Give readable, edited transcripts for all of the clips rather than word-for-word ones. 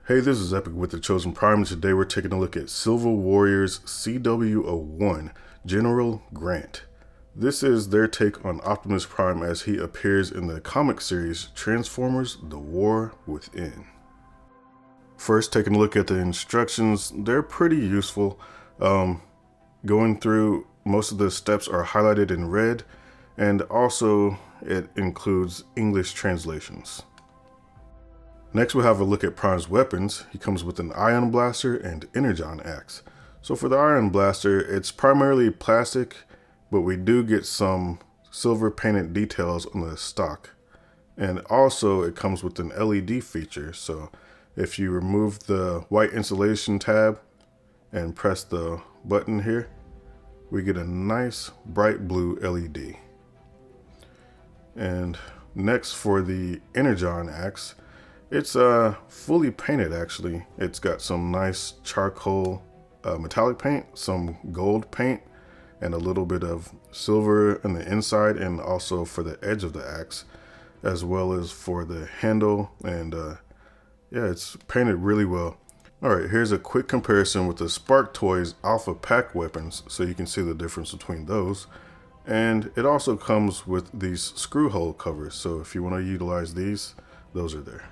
Hey, this is Epic with the Chosen Prime, and today we're taking a look at Silver Warriors CW01, General Grant. This is their take on Optimus Prime as he appears in the comic series Transformers: The War Within. First, taking a look at the instructions, they're pretty useful. Going through, most of the steps are highlighted in red, and also it includes English translations. Next, we'll have a look at Prime's weapons. He comes with an ion blaster and energon axe. So for the ion blaster, it's primarily plastic, but we do get some silver painted details on the stock. And also it comes with an LED feature. So if you remove the white insulation tab and press the button here, we get a nice bright blue LED. And next, for the energon axe, it's fully painted actually. It's got some nice charcoal metallic paint, some gold paint, and a little bit of silver on the inside, and also for the edge of the axe, as well as for the handle. And yeah, it's painted really well. Alright, here's a quick comparison with the Spark Toys Alpha Pack weapons, so you can see the difference between those. And it also comes with these screw hole covers, so if you want to utilize these, those are there.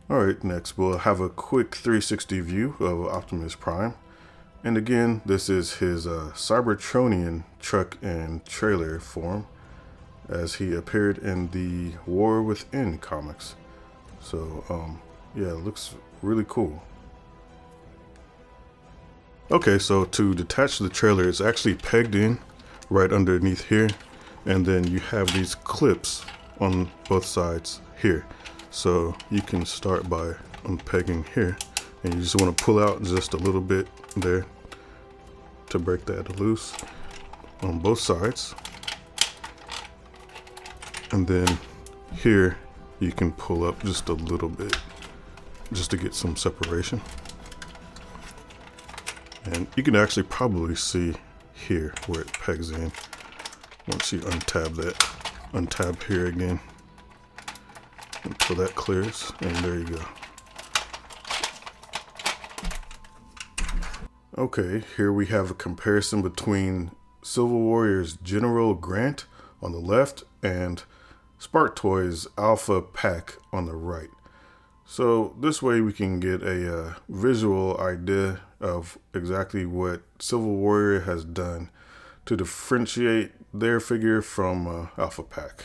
Alright, next we'll have a quick 360 view of Optimus Prime. And again, this is his Cybertronian truck and trailer form as he appeared in the War Within comics. So yeah, it looks really cool. Okay, so to detach the trailer, it's actually pegged in right underneath here, and then you have these clips on both sides here. So you can start by unpegging here, and you just want to pull out just a little bit there to break that loose on both sides. And then here you can pull up just a little bit just to get some separation. And you can actually probably see here where it pegs in. Once you untab that, untab here again until that clears, and there you go. Okay, here we have a comparison between Silver Warriors General Grant on the left and Spark Toys Alpha Pack on the right. So this way we can get a visual idea of exactly what Silver Warrior has done to differentiate their figure from Alpha Pack.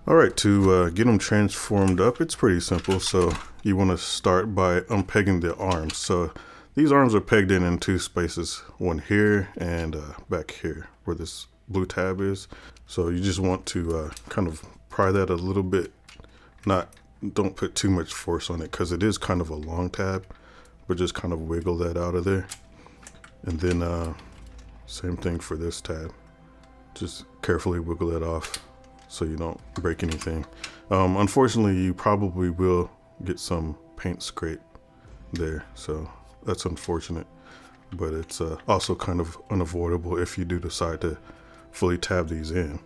Alright, to get them transformed up, it's pretty simple. So you want to start by unpegging the arms. So these arms are pegged in two spaces, one here and back here where this blue tab is. So you just want to kind of pry that a little bit. Don't put too much force on it because it is kind of a long tab, but just kind of wiggle that out of there. And then same thing for this tab. Just carefully wiggle it off so you don't break anything. Unfortunately, you probably will get some paint scrape there, so that's unfortunate, but it's also kind of unavoidable if you do decide to fully tab these in.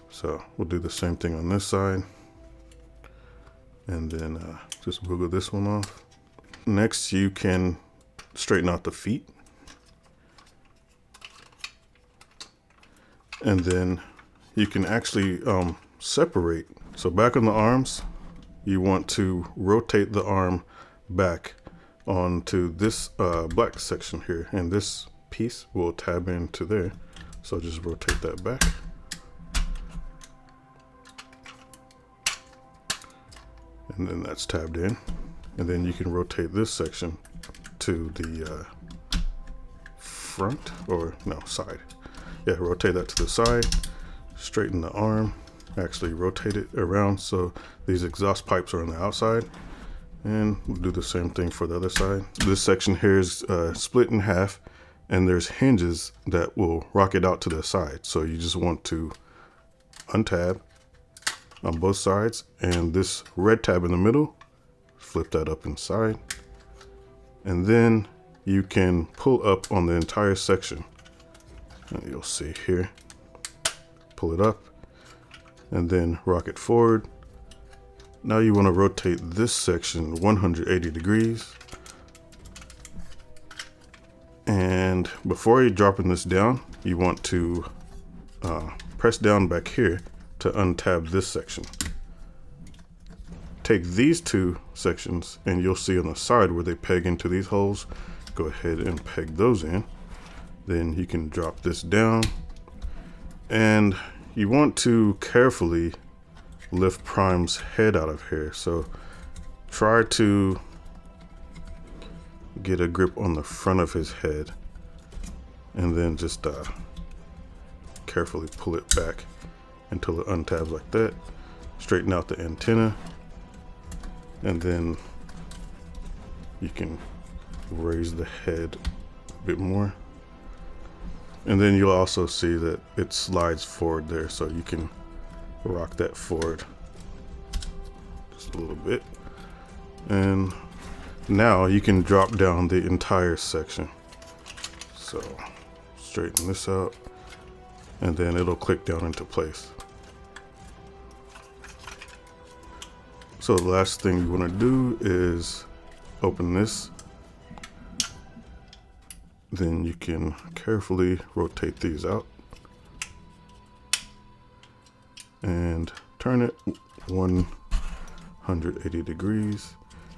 So we'll do the same thing on this side, and then just wiggle this one off. Next, you can straighten out the feet, and then you can actually separate. So back on the arms, you want to rotate the arm back onto this black section here, and this piece will tab into there. So just rotate that back. And then that's tabbed in. And then you can rotate this section to the front, or no, side. Yeah, rotate that to the side. Straighten the arm, actually rotate it around so these exhaust pipes are on the outside, and we'll do the same thing for the other side. This section here is split in half, and there's hinges that will rock it out to the side. So you just want to untab on both sides, and this red tab in the middle, flip that up inside, and then you can pull up on the entire section, and you'll see here. Pull it up and then rock it forward, Now you want to rotate this section 180 degrees. And before you're dropping this down, you want to press down back here to untab this section. Take these two sections and you'll see on the side where they peg into these holes. Go ahead and peg those in. Then you can drop this down. And you want to carefully lift Prime's head out of here. So try to get a grip on the front of his head and then just carefully pull it back until it untabs like that. Straighten out the antenna, and then you can raise the head a bit more, and then you'll also see that it slides forward there, so you can rock that forward just a little bit. And now you can drop down the entire section. So straighten this out and then it'll click down into place. So the last thing you want to do is open this. Then you can carefully rotate these out and turn it 180 degrees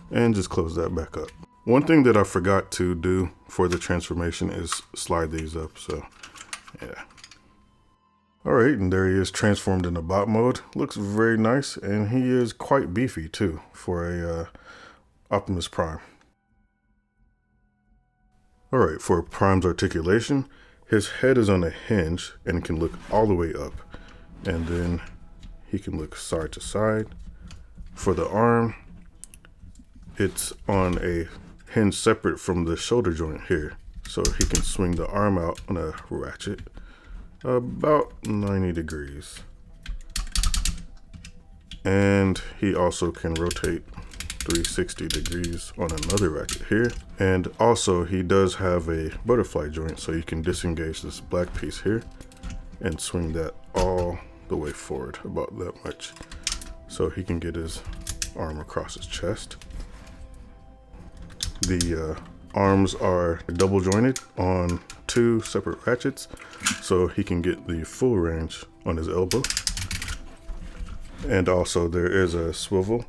and just close that back up. One thing that I forgot to do for the transformation is slide these up, so yeah. Alright, and there he is transformed into bot mode. Looks very nice, and he is quite beefy too for a Optimus Prime. Alright, for Prime's articulation, his head is on a hinge and can look all the way up, and then he can look side to side. For the arm, it's on a hinge separate from the shoulder joint here, so he can swing the arm out on a ratchet about 90 degrees. And he also can rotate 360 degrees on another ratchet here. And also he does have a butterfly joint, so you can disengage this black piece here and swing that all the way forward about that much, so he can get his arm across his chest. The arms are double jointed on two separate ratchets, so he can get the full range on his elbow. And also there is a swivel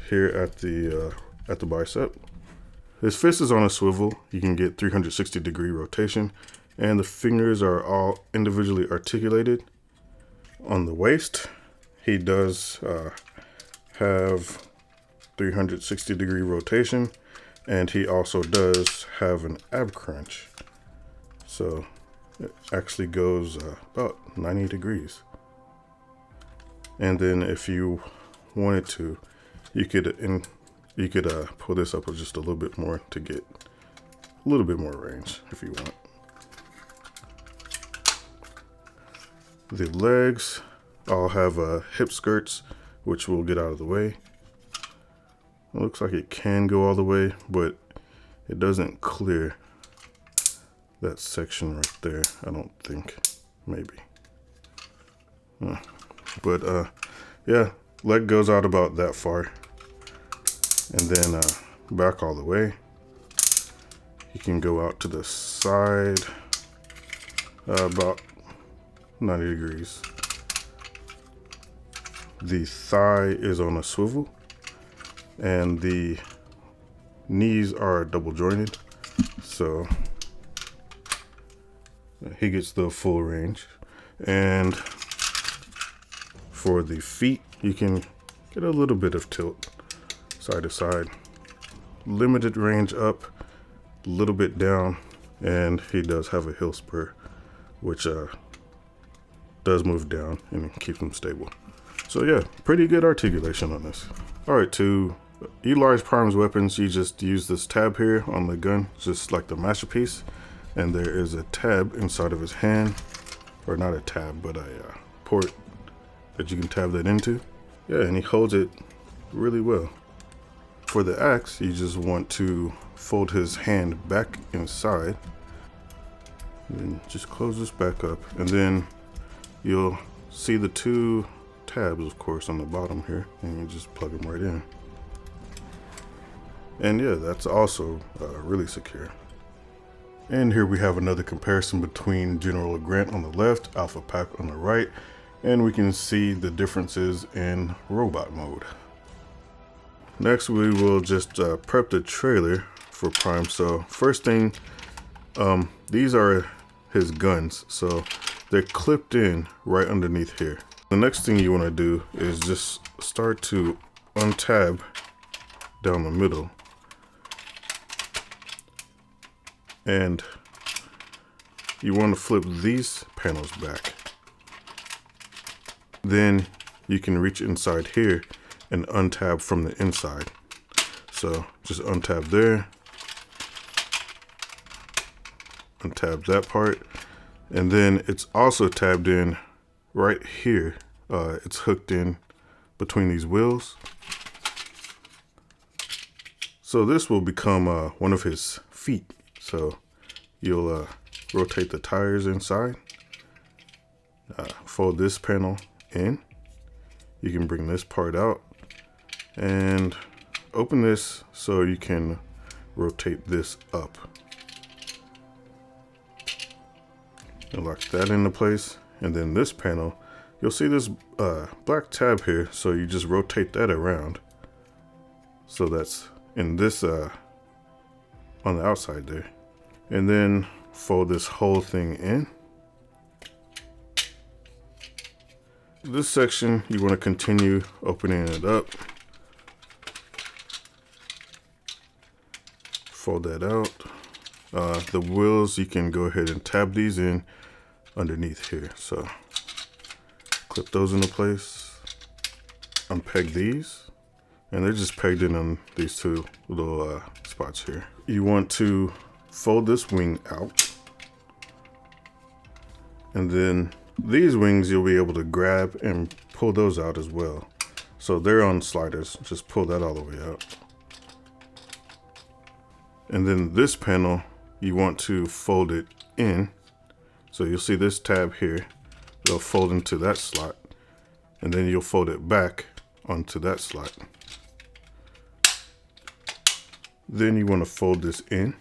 here at the bicep. His fist is on a swivel. You can get 360 degree rotation, and the fingers are all individually articulated. On the waist, he does have 360 degree rotation, and he also does have an ab crunch. So it actually goes about 90 degrees. And then if you wanted to, you could pull this up just a little bit more to get a little bit more range if you want. The legs all have hip skirts, which we'll get out of the way. It looks like it can go all the way, but it doesn't clear that section right there, I don't think. Maybe. But yeah, leg goes out about that far. And then back all the way. You can go out to the side about 90 degrees. The thigh is on a swivel, and the knees are double jointed, so he gets the full range. And for the feet, you can get a little bit of tilt side to side, limited range up, a little bit down, and he does have a heel spur, which does move down and keeps him stable. So yeah, pretty good articulation on this. All right, to utilize Prime's weapons, you just use this tab here on the gun, just like the masterpiece, and there is a tab inside of his hand, or not a tab, but a port that you can tab that into. Yeah, and he holds it really well. For the axe, you just want to fold his hand back inside, and just close this back up, and then you'll see the two tabs, of course, on the bottom here, and you just plug them right in. And yeah, that's also really secure. And here we have another comparison between General Grant on the left, Alpha Pack on the right, and we can see the differences in robot mode. Next, we will just prep the trailer for Prime. So first thing, these are his guns. So they're clipped in right underneath here. The next thing you want to do is just start to untab down the middle. And you want to flip these panels back. Then you can reach inside here and untab from the inside. So just untab there, untab that part, and then it's also tabbed in right here. It's hooked in between these wheels. So this will become one of his feet. So you'll rotate the tires inside, fold this panel in. You can bring this part out and open this so you can rotate this up. And lock that into place. And then this panel, you'll see this black tab here. So you just rotate that around. So that's in this on the outside there. And then fold this whole thing in. This section, you want to continue opening it up. Fold that out. The wheels, you can go ahead and tab these in underneath here. So clip those into place. Unpeg these. And they're just pegged in on these two little spots here. You want to fold this wing out, and then these wings you'll be able to grab and pull those out as well. So they're on sliders, just pull that all the way out. And then this panel, you want to fold it in. So you'll see this tab here, it'll fold into that slot, and then you'll fold it back onto that slot. Then you want to fold this in,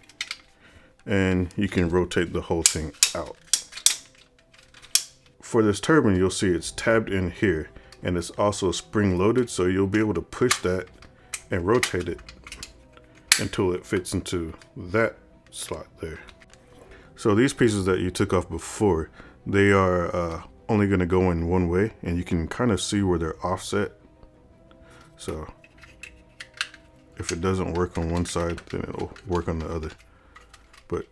and you can rotate the whole thing out. For this turbine, you'll see it's tabbed in here, and it's also spring loaded, so you'll be able to push that and rotate it until it fits into that slot there. So these pieces that you took off before, they are only going to go in one way, and you can kind of see where they're offset. So if it doesn't work on one side, then it'll work on the other. But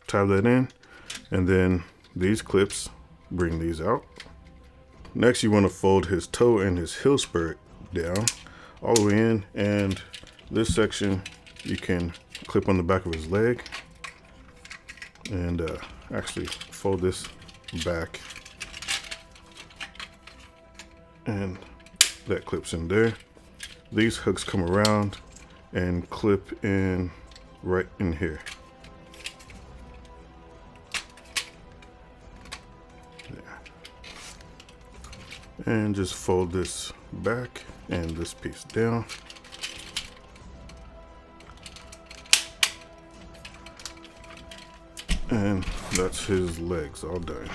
tab that in, and then these clips, bring these out. Next, you want to fold his toe and his heel spur down all the way in, and this section you can clip on the back of his leg, and actually fold this back, and that clips in there. These hooks come around and clip in right in here. And just fold this back and this piece down. And that's his legs all done.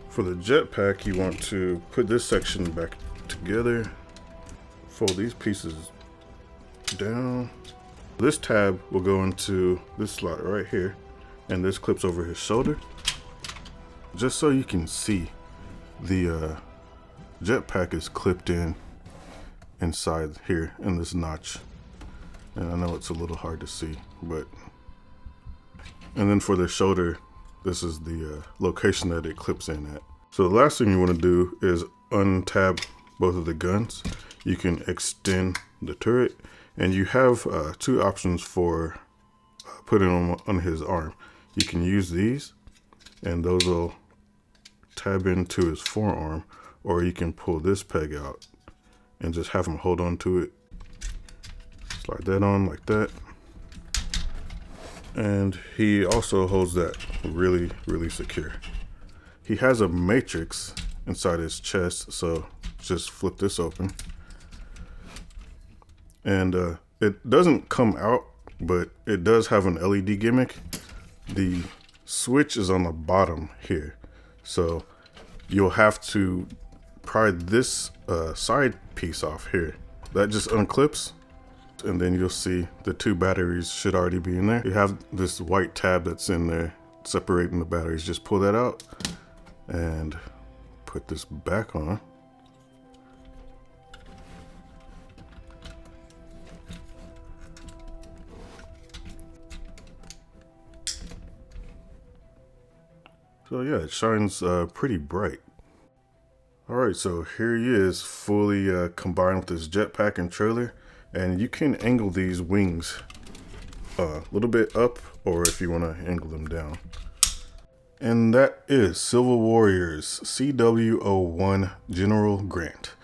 For the jetpack, you want to put this section back together. Fold these pieces down. This tab will go into this slot right here, and this clips over his shoulder. Just so you can see, the jetpack is clipped in inside here in this notch, and I know it's a little hard to see, but and then for the shoulder, this is the location that it clips in at. So the last thing you want to do is untab both of the guns. You can extend the turret, and you have two options for putting on his arm. You can use these, and those will tab into his forearm, or you can pull this peg out and just have him hold on to it. Slide that on like that. And he also holds that really, really secure. He has a matrix inside his chest. So just flip this open. And it doesn't come out, but it does have an LED gimmick. The switch is on the bottom here. So you'll have to pry this side piece off here. That just unclips, and then you'll see the two batteries should already be in there. You have this white tab that's in there separating the batteries. Just pull that out and put this back on. So yeah, it shines pretty bright. Alright, so here he is, fully combined with his jetpack and trailer. And you can angle these wings a little bit up, or if you want to angle them down. And that is Civil Warriors CW01 General Grant.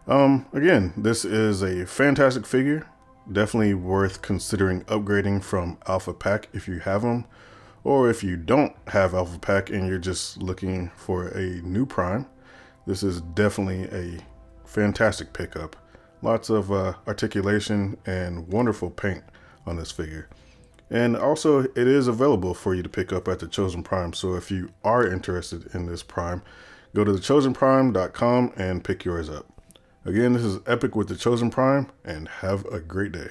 Again, this is a fantastic figure. Definitely worth considering upgrading from Alpha Pack if you have them. Or if you don't have Alpha Pack and you're just looking for a new Prime, this is definitely a fantastic pickup. Lots of articulation and wonderful paint on this figure. And also, it is available for you to pick up at the Chosen Prime. So if you are interested in this Prime, go to thechosenprime.com and pick yours up. Again, this is Epic with the Chosen Prime, and have a great day.